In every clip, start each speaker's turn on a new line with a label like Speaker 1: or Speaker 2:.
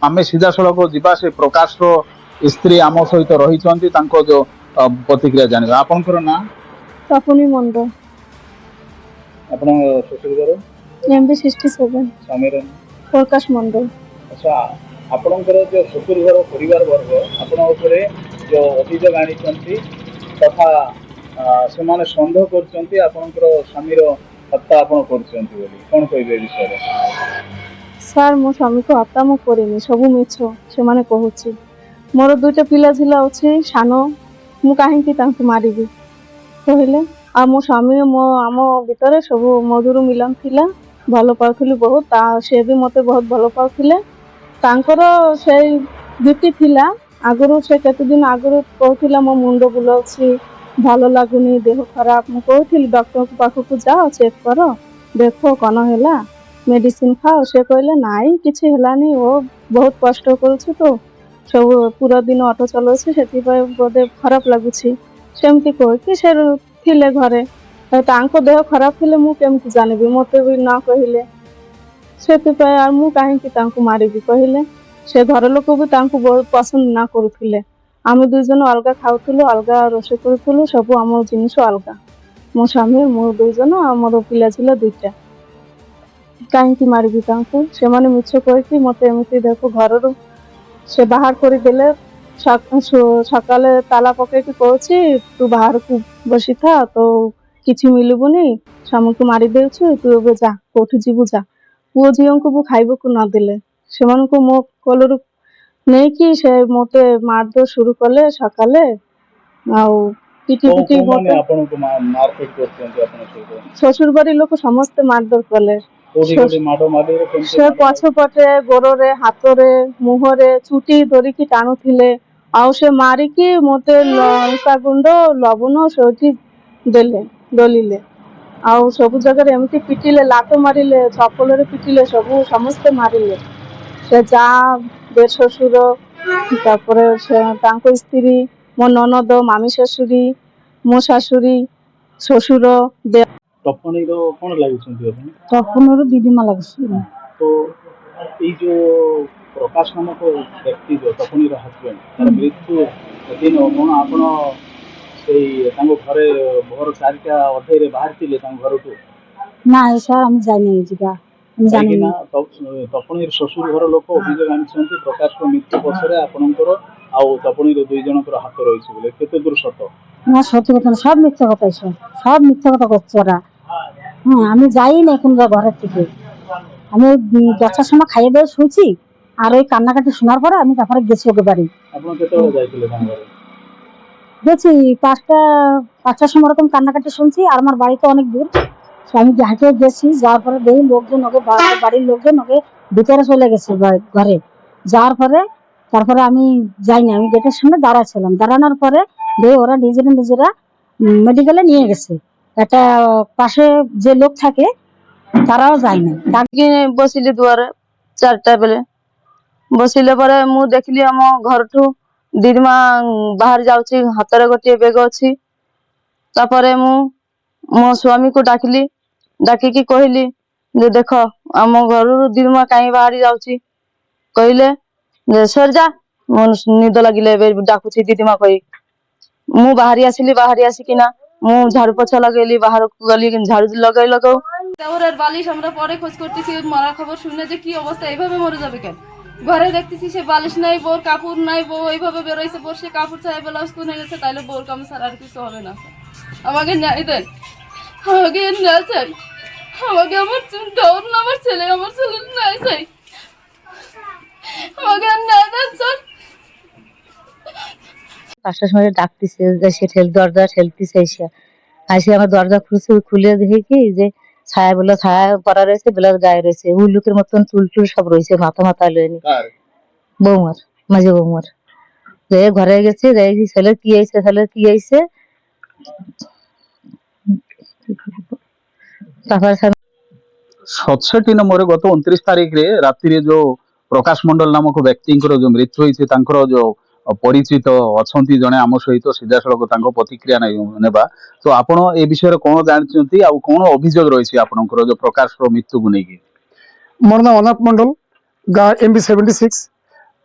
Speaker 1: आमे सीधा सड़क जीवा से प्रकाश रो स्त्री आम सहित रही जो प्रतिक्रिया जान आपंकर ना
Speaker 2: तपनी मंडल
Speaker 1: आपण শ্বশুर
Speaker 2: एमबी 67
Speaker 1: स्वामी
Speaker 2: प्रकाश मंडल।
Speaker 1: अच्छा आपणकर जो শ্বশুर घर परिवार वर्ग आपण जो अभियोग आनी तथा से माने संदेह कर स्वामीर हत्या आपण कौन कहे विषय
Speaker 2: सार मो स्वामी को हत्या मु करेनी सबू मिछ से माने कहूची मोर दुईटा पिला झिला अच्छे सान मु कहीं मारिबी कहले आ मो स्वामी मो आम भितर सब मधुर मिलन थिला भल पाउथली बहुत से भी मते बहुत भल पाउथिले तांकर से ड्यूटी थिला आगुरु से केते दिन आगुरु कहथिला मो मुंडो बुलाउछि भल लागुनी देह खराब मु कहथिली डॉक्टर को पाखु जाओ चेक करो देखो कौन हैला मेडिसिन खाओ से कहले नाई किछि हेलानी ओ बहुत कष्ट करूछु तो सब पूरा दिन ऑटो चलाउछि सेति बोधे खराब लागुछि सेमती कह कि से थिले घरे तांको देह खराब थिले मु केमती जानबी मते भी ना कहिले सेति आ मु काहे कि तांको मारिबी कहले से घर लोक भी तांको बहुत पसंद ना करूथिले आमे दुई जन अलगा खाउथुलु अलगा रोषे करूथुलु सब आम जिनिस अलगा मो स्वामी मो दुई जन आमर पिला छिला दुईटा कहीं मारिबी तांको से माने मिछ कहि मते एमती देखो घर से बाहर कर देले सकाले ताला पकई कहछि तू बाहर को बसी था तो किछि मिलबुनी स्वामी को मारी देछु तू एबे जा कोठी जीवु जा पुओ झियों को खाइबो को न देले से मो कलर नहीं कि से मते मारदो शुरू कले सकाले आउ पिटी पिटी मते
Speaker 1: आपन को मारपीट करछन आपन
Speaker 2: ससुर बाड़ी लोक समस्त मारदर कले से पछपटे गोरे हाथ रे मुहरे चुटी धरिकी टाणुथिले आउ से मारिकी मते लंका गुंड लवण से देले डलिले आउ सब जगह एमती पिटिले लात मारिले चपल रे पिटिले सब समस्त मारिले से जा देर ससुर तापर से तांको स्त्री मो ननद मामी ससुरी मो शाशुरी ससुर
Speaker 1: तपनी रो कोन लागुछन्ती अपन
Speaker 2: तपन रो दीदीमा लागुछि
Speaker 1: तो ये जो प्रकाश नामक व्यक्ति जो तपनी रो हस्बैंड तार मृत्यु दिन कोन आपण से तांको घरे भोर 4टा अधे रे बाहर थिले तांको घर को
Speaker 2: ना सर हम जाने जिगा हम जाने
Speaker 1: ना तपनी ससुर घर लोक अभियोग आनिछन्ती प्रकाश को मृत्यु पछरे आपनकर आउ तपनी रो दुई जनकर हाथ रहिछि बोले केते दूर सत
Speaker 2: ना सत्य कथा सब मिथ्या कथा सब मिथ्या कथा कचरा আমি যাই না এখন ঘরের থেকে আমি 10টার সময় খাইয়ে দিয়ে শুয়েছি আর ওই কান্নাকাটি শোনার পরে আমি তারপরে গেছি ওকে বাড়ি গেছি 5টার সময় এরকম কান্নাকাটি শুনছি আর আমার বাড়ি তো অনেক দূর আমি হাঁটে গেছি যাওয়ার পরে দেখি লোকজন ওকে বাড়ির লোকজন ওকে ভিতরে চলে গেছে ঘরে যাওয়ার পরে তারপরে আমি যাইনি আমি গেটের সামনে দাঁড়াচ্ছিলাম দাঁড়ানোর পরে দেখি ওরা নিজেরা মেডিকেলে নিয়ে গেছে একটা পাশে যে লোক থাকে তারাও যায় না তাকে বসিলে দুয়ারে 4টা বেলে বসিলে পরে মু দেখলি আম ঘরঠু দিদিমা বাহার যাଉଛି হাତରେ ଗୋଟିଏ ବେଗ ଅଛି ତାପରେ ମୁଁ ମୋ ସ୍ୱାମୀକୁ ଡାକିଲି ଡାକିକି କହିଲି ଯେ ଦେଖ ଆମ ଘରରୁ ଦିଦିମା କାହିଁ ବାହାରି ଯାଉଛି କହିଲେ ଯେ ସର ଯା ମୋ ନିଦ ଲାଗିଲେ ଏବେ ଡାକୁଛି ଦିଦିମା କହି ମୁଁ ବାହାରି ଆସିକିନା मु झाड़ू पोछा लगेली बाहर गली झाड़ू लगाऊ बालिश আমরা পরে খোঁজ করতেছি মরার খবর শুনে যে কি অবস্থা এইভাবে মরে যাবে কেন ঘরে দেখতেছি সে বালিশ নাই বোর কাপড় নাই বউ এইভাবে বের হইছে বসে কাপড় ছায়া ব্লাউজ কোনে গেছে তাইলে বোর কাম সারা আর কিছু হবে না আমাকে ন্যায় দেন আমাকে ন্যায় চাই আমাকে আমার ডর না আমার ছেলে ন্যায় চাই আমাকে ন্যায় দেন স্যার 5টার সময় ডাকতেছে যে সে দরজা ঠেলতেছে এসে আমার দরজা খুলে দেখি কি যে ছায়া বলে ছায়া পরা রয়েছে বেলার গায়ে রয়েছে উল্লুকের মতন চুল সব রয়েছে মাথা লয়নি বৌমার মাঝে বৌমার যে ঘরে গেছে ছেলে কি আইছে তারপরে
Speaker 1: 67 नंबर गत 29 तारीख रे रात्रि रे जो प्रकाश मंडल नामक व्यक्ति जो मृत्यु होइছে तांकर जो परिचित अछंती जने आम सहित सीधा सड़क तांको प्रतिक्रिया नेबा तो आपण ए विषय रे कोन जानचंती आ कोन अभियोग रहिछि आपनकर जो प्रकाश रो मृत्यु को नेकी
Speaker 3: मोर नाम अनाथ मंडल गा एमबी 76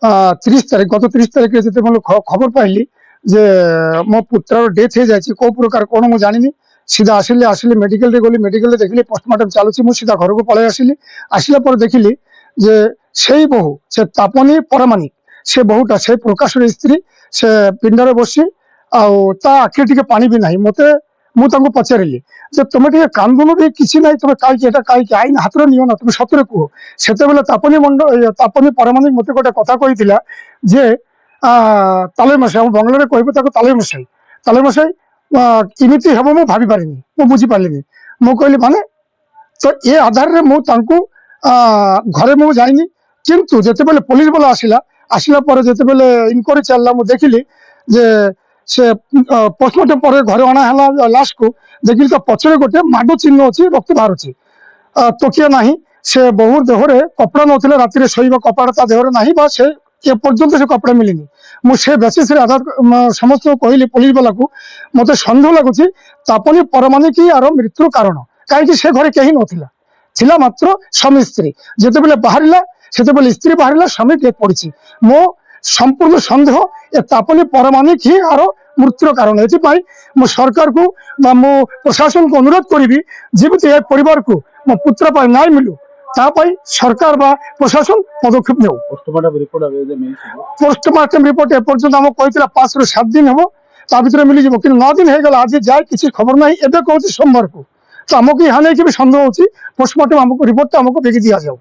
Speaker 3: ଗତ 30 ତାରିଖରେ ଯେତେବେଳେ ଖବର ପାଇଲି ଯେ ମୋ ପୁତ୍ରର ଡେଥ୍ ହେଇଯାଇଛି, କୋଉ ପ୍ରକାର କଣ ମୁଁ ଜାଣିନି। ସିଧା ଆସିଲି ମେଡିକାଲରେ ଗଲି, ମେଡିକାଲରେ ଦେଖିଲି ପୋଷ୍ଟମର୍ଟମ ଚାଲୁଛି। ମୁଁ ସିଧା ଘରକୁ ପଳେଇ ଆସିଲି। ଆସିଲା ପରେ ଦେଖିଲି ଯେ ସେଇ ବୋହୂ, ସେ ତାପନୀ ପରମାନିକ, ସେ ବୋହୂଟା, ସେ ପ୍ରକାଶର ସ୍ତ୍ରୀ, ସେ ପିଣ୍ଡରେ ବସି, ଆଉ ତା ଆଖିରେ ଟିକେ ପାଣି ବି ନାହିଁ। ମୁଁ ତାଙ୍କୁ ପଚାରିଲି ଯେ ତମେ ଟିକେ କାନ୍ଦୁନ ବି, କିଛି ନାହିଁ, ତମେ କାହିଁକି ଆଇନ ହାତରେ ନିଅ ନା, ତମେ ସତରେ କୁହ। ସେତେବେଳେ ତାପନୀ ପରମାନିକ ମତେ ଗୋଟେ କଥା କହିଥିଲା ଯେ ତାଲେ ମଶାଇ, ଆମ ବଙ୍ଗଳାରେ କହିବୁ ତାକୁ ତାଲେ ମଶାଇ ଏମିତି ହେବ ମୁଁ ଭାବି ପାରିନି, ମୁଁ ବୁଝିପାରିଲିନି। ମୁଁ କହିଲି ମାନେ, ତ ଏ ଆଧାରରେ ମୁଁ ତାଙ୍କୁ ଘରେ ମୁଁ ଯାଇନି। କିନ୍ତୁ ଯେତେବେଳେ ପୋଲିସ ବାଲା ଆସିଲା ପରେ ଯେତେବେଳେ ଇନକ୍ୱାରି ଚାଲିଲା, ମୁଁ ଦେଖିଲି ଯେ ସେ ପୋଷ୍ଟମର୍ଟମ ପରେ ଘରେ ଅଣା ହେଲା ଲାଷ୍ଟକୁ, ଦେଖିଲି ତା ପଛରେ ଗୋଟେ ମାଡ ଚିହ୍ନ ଅଛି, ରକ୍ତ ବାହାରୁଛି। ତକିଆ ନାହିଁ, ସେ ବହୁ ଦେହରେ କପଡା ନଥିଲା, ରାତିରେ ଶୋଇବା କପଡା ତା ଦେହରେ ନାହିଁ, ବା ସେ ଏପର୍ଯ୍ୟନ୍ତ ସେ କପଡା ମିଳିନି। ମୁଁ ସେ ବେସିସରେ ସମସ୍ତଙ୍କୁ କହିଲି, ପୋଲିସ ବାଲାକୁ, ମତେ ସନ୍ଦେହ ଲାଗୁଛି ତାପନୀ ପରମାନିକ ଆର ମୃତ୍ୟୁର କାରଣ। କାହିଁକି ସେ ଘରେ କେହି ନଥିଲା, ଥିଲା ମାତ୍ର ସ୍ୱାମୀ ସ୍ତ୍ରୀ। ଯେତେବେଳେ ବାହାରିଲା, ସେତେବେଳେ ସ୍ତ୍ରୀ ବାହାରିଲା, ସ୍ୱାମୀ ଡେଥ୍ ପଡିଛି। ମୋ ସମ୍ପୂର୍ଣ୍ଣ ସନ୍ଦେହ ଏ ତାପନୀ ପରମାନିକ ହିଁ ଆର ମୃତ୍ୟୁର କାରଣ। ଏଥିପାଇଁ ମୁଁ ସରକାରକୁ ବା ମୁଁ ପ୍ରଶାସନକୁ ଅନୁରୋଧ କରିବି, ଯେମିତି ଏ ପରିବାରକୁ ମୋ ପୁତ୍ର ପାଇଁ ନ୍ୟାୟ ମିଳୁ, ତା ପାଇଁ ସରକାର ବା ପ୍ରଶାସନ ପଦକ୍ଷେପ ନେଉ। ପୋଷ୍ଟମର୍ଟମ ରିପୋର୍ଟ ଏପର୍ଯ୍ୟନ୍ତ ଆମକୁ କହିଥିଲା 5 ରୁ 7 ଦିନ ହେବ, ତା ଭିତରେ ମିଳିଯିବ। କିନ୍ତୁ 9 ଦିନ ହେଇଗଲା, ଆଜି ଯାଏ କିଛି ଖବର ନାହିଁ। ଏବେ କହୁଛି ସୋମବାରକୁ। ତ ଆମକୁ ଏହା ନେଇକି ବି ସନ୍ଦେହ ହଉଛି, ପୋଷ୍ଟମର୍ଟମ ରିପୋର୍ଟଟା ଆମକୁ ବେଗି ଦିଆଯାଉ।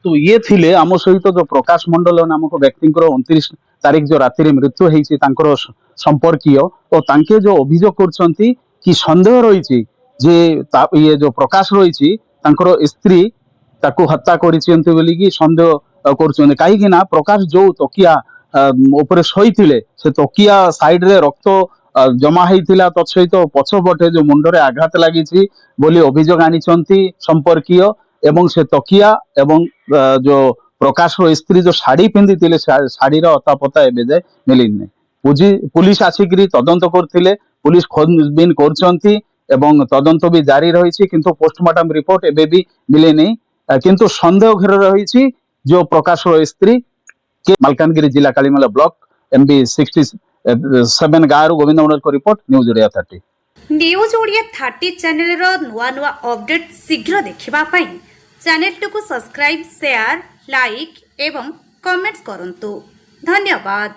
Speaker 1: तो ये थिले आम सहित जो प्रकाश मंडल नामक व्यक्ति 29 तारीख जो राति मृत्यु होती संपर्कीय, तो तांके जो अभियोग करछंती कि संदेह रही जे ये जो प्रकाश रही स्त्री ताकू हत्या करिसेंती बोली कि संदेह करुछंती। काहेकि ना प्रकाश जो तकिया ऊपर शोइथिले, से तकिया साइड रे रक्त जमा होइथिला, तत्सहित पछपटे जो मुंडरे आघात लागिछि बोली अभियोग आनिछंती संपर्कीय। एवं से तकिया एवं जो प्रकाश स्त्री जो साड़ी पिंधि शाढ़ीर अता पता एबे जाए मिलनी। पुलिस आसिक तदंत करथिले, पुलिस खोजबीन करछंती एवं तदंत भी जारी रही, किंतु पोस्टमार्टम रिपोर्ट एबे भी मिले नहीं। किंतु संदेह घेर रही जो प्रकाश स्त्री के मालकानगिरी जिला कालीमेला ब्लॉक MB 67 गाँव गोविंद मंडल को report news Odia 30।
Speaker 4: News Odia 30 channel रो नुआ नुआ अपडेट शीघ्र देखिबा पई चैनल को सब्सक्राइब, शेयर, लाइक एवं कमेंट्स करंतु। धन्यवाद।